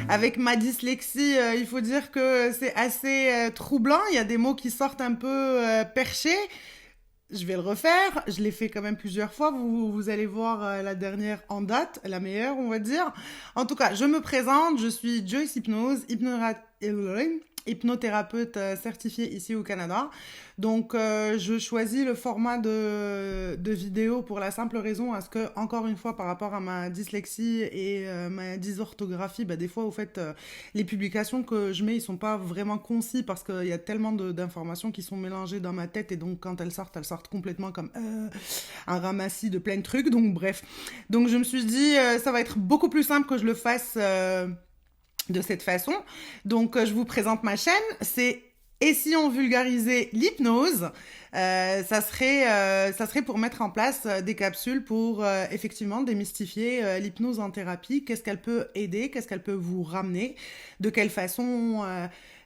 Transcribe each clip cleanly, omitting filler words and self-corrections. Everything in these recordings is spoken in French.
Avec ma dyslexie, il faut dire que c'est assez troublant. Il y a des mots qui sortent un peu perchés. Je vais le refaire. Je l'ai fait quand même plusieurs fois. Vous allez voir la dernière en date, la meilleure, on va dire. En tout cas, je me présente. Je suis Joyce Hypnose, hypnothérapeute certifiée ici au Canada. Donc, je choisis le format de vidéo pour la simple raison à ce que, encore une fois, par rapport à ma dyslexie et ma dysorthographie, bah, des fois, au fait, les publications que je mets, ils sont pas vraiment concis parce qu'il y a tellement d'informations qui sont mélangées dans ma tête et donc quand elles sortent complètement comme un ramassis de plein de trucs. Donc, bref. Donc, je me suis dit, ça va être beaucoup plus simple que je le fasse de cette façon. Donc, je vous présente ma chaîne. C'est Et si on vulgarisait l'hypnose, ça serait pour mettre en place des capsules pour effectivement démystifier l'hypnose en thérapie. Qu'est-ce qu'elle peut aider, qu'est-ce qu'elle peut vous ramener, de quelle façon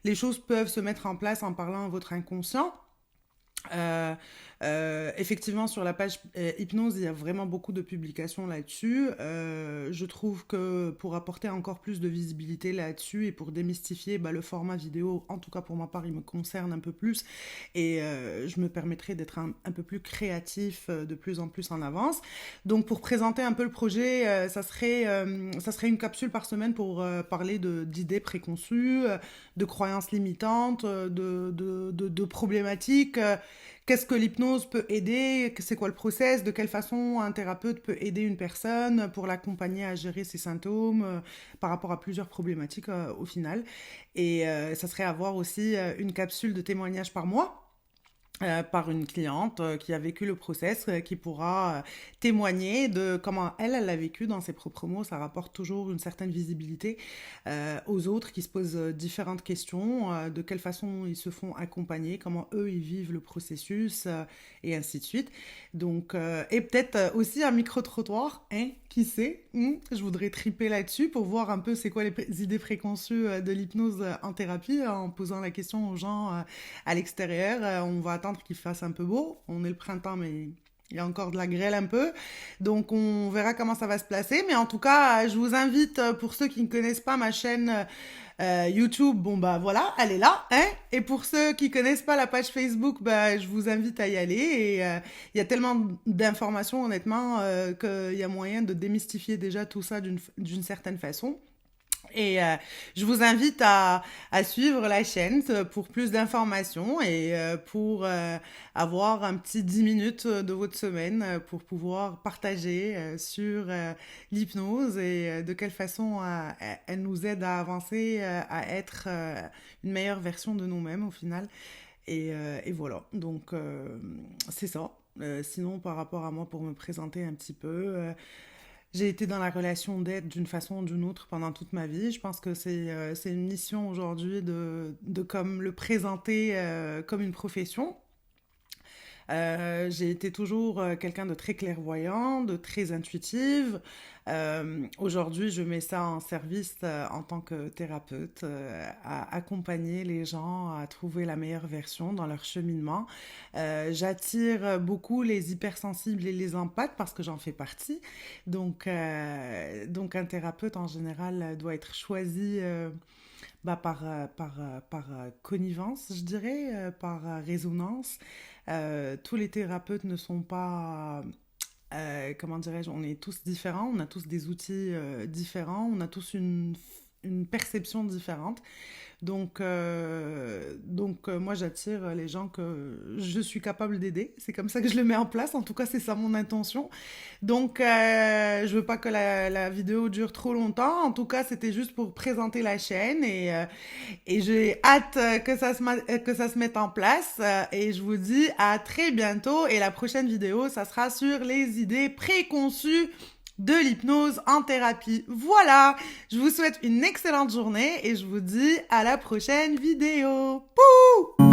les choses peuvent se mettre en place en parlant à votre inconscient. Euh, Effectivement, sur la page Hypnose, il y a vraiment beaucoup de publications là-dessus. Je trouve que pour apporter encore plus de visibilité là-dessus et pour démystifier le format vidéo, en tout cas pour ma part, il me concerne un peu plus et je me permettrai d'être un peu plus créatif de plus en plus en avance. Donc, pour présenter un peu le projet, ça serait une capsule par semaine pour parler d'idées préconçues, de croyances limitantes, de problématiques. Qu'est-ce que l'hypnose peut aider? C'est quoi le process? De quelle façon un thérapeute peut aider une personne pour l'accompagner à gérer ses symptômes par rapport à plusieurs problématiques au final. Et ça serait avoir aussi une capsule de témoignage par mois par une cliente qui a vécu le process, qui pourra témoigner de comment elle l'a vécu dans ses propres mots. Ça rapporte toujours une certaine visibilité aux autres qui se posent différentes questions, de quelle façon ils se font accompagner, comment eux ils vivent le processus et ainsi de suite. Donc, et peut-être aussi un micro-trottoir, hein, qui sait, je voudrais triper là-dessus pour voir un peu c'est quoi les idées préconçues de l'hypnose en thérapie, en posant la question aux gens à l'extérieur. On va attendre qu'il fasse un peu beau. On est le printemps, mais il y a encore de la grêle un peu. Donc, on verra comment ça va se placer. Mais en tout cas, je vous invite, pour ceux qui ne connaissent pas ma chaîne YouTube, bon bah voilà, elle est là, hein. Et pour ceux qui connaissent pas la page Facebook, bah je vous invite à y aller. Et il y a tellement d'informations, honnêtement, qu'il y a moyen de démystifier déjà tout ça d'une certaine façon. Et je vous invite à suivre la chaîne pour plus d'informations et pour avoir un petit 10 minutes de votre semaine pour pouvoir partager sur l'hypnose et de quelle façon elle nous aide à avancer, à être une meilleure version de nous-mêmes au final. Et voilà, donc c'est ça. Sinon, par rapport à moi, pour me présenter un petit peu, j'ai été dans la relation d'aide d'une façon ou d'une autre pendant toute ma vie. Je pense que c'est une mission aujourd'hui de comme le présenter comme une profession. J'ai été toujours quelqu'un de très clairvoyant, de très intuitive. Aujourd'hui, je mets ça en service en tant que thérapeute, à accompagner les gens à trouver la meilleure version dans leur cheminement. J'attire beaucoup les hypersensibles et les empathes parce que j'en fais partie. Donc un thérapeute en général doit être choisi par connivence, je dirais, par résonance. Tous les thérapeutes ne sont pas, comment dirais-je, on est tous différents, on a tous des outils différents, on a tous une perception différente. Moi, j'attire les gens que je suis capable d'aider. C'est comme ça que je le mets en place. En tout cas, c'est ça mon intention. Donc, je veux pas que la vidéo dure trop longtemps. En tout cas, c'était juste pour présenter la chaîne et j'ai hâte que ça se mette en place. Et je vous dis à très bientôt. Et la prochaine vidéo, ça sera sur les idées préconçues de l'hypnose en thérapie. Voilà, je vous souhaite une excellente journée et je vous dis à la prochaine vidéo. Pouh!